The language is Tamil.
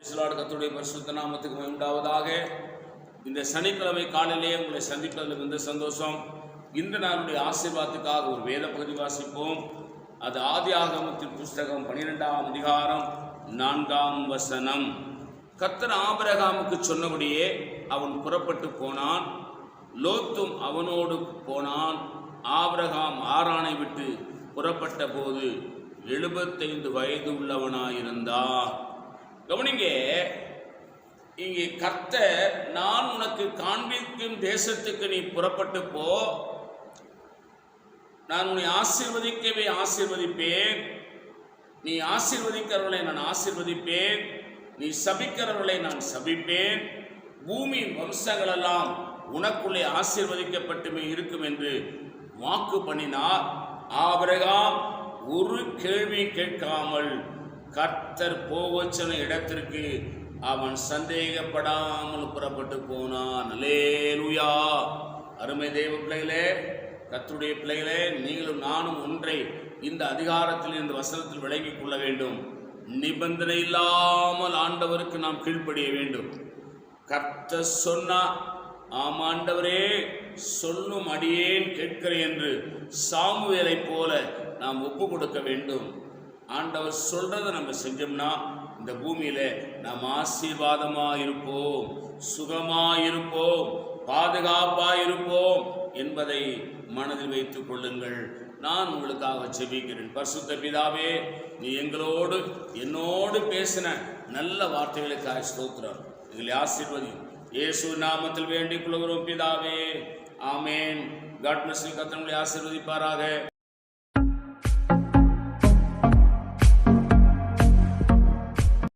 கர்த்தருடைய பரிசுத்த நாமத்துக்கு உண்டாவதாக. இந்த சனிக்கிழமை காலையிலே உங்களை சந்திப்பதில் மிகுந்த சந்தோஷம். இந்த நாளுடைய ஆசீர்வாதத்துக்காக ஒரு வேத பகுதி வாசிப்போம். அது ஆதியாகமத்தின் புஸ்தகம் 12ஆம் அதிகாரம் 4ஆம் வசனம். கர்த்தர் ஆபிரகாமுக்கு சொன்னபடியே அவன் புறப்பட்டு போனான். லோத்தும் அவனோடு போனான். ஆபிரகாம் ஆரானை விட்டு புறப்பட்ட போது 75 வயது உள்ளவனாயிருந்தார். கவனிங்க, இங்கே கர்த்தர், நான் உனக்கு காண்பிக்கும் தேசத்துக்கு நீ புறப்பட்டு போ, நான் உன்னை ஆசீர்வதிக்கவே ஆசீர்வதிப்பேன், நீ ஆசீர்வதிக்கிறவர்களை நான் ஆசீர்வதிப்பேன், நீ சபிக்கிறவர்களை நான் சபிப்பேன், பூமியின் வம்சங்களெல்லாம் உனக்குள்ளே ஆசீர்வதிக்கப்பட்டுமே இருக்கும் என்று வாக்கு பண்ணினார். ஆபிரகாம் ஒரு கேள்வி கேட்காமல் கர்த்தர் போவச்சன இடத்திற்கு அவன் சந்தேகப்படாமல் புறப்பட்டு போனான். அல்லேலூயா. அருமை தேவ பிள்ளைகளே, கர்த்தருடைய பிள்ளைகளே, நீங்களும் நானும் ஒன்றை இந்த அதிகாரத்தில், இந்த வசனத்தில் விளங்கிக் கொள்ள வேண்டும். நிபந்தனை இல்லாமல் ஆண்டவருக்கு நாம் கீழ்ப்படிய வேண்டும். கர்த்தர் சொன்னா ஆமாண்டவரே சொல்லும் அடியேன் கேட்கிறேன் என்று சாமுவேலை போல நாம் ஒப்பு கொடுக்க வேண்டும். ஆண்டவர் சொல்றதை நம்ம செஞ்சோம்னா இந்த பூமியில நாம் ஆசீர்வாதமாக இருப்போம், சுகமாக இருப்போம், பாதுகாப்பாக இருப்போம் என்பதை மனதில் வைத்துக் கொள்ளுங்கள். நான் உங்களுக்காக ஜெபிக்கிறேன். பரிசுத்த பிதாவே, நீ எங்களோடு என்னோடு பேசின நல்ல வார்த்தைகளுக்காக ஸ்தோத்திரம். எங்களை ஆசீர்வதியும். இயேசு நாமத்தில் வேண்டிக் கொள்கிறோம் பிதாவே. ஆமேன். God bless you. கர்த்தர் உங்களை ஆசீர்வதிப்பாராக.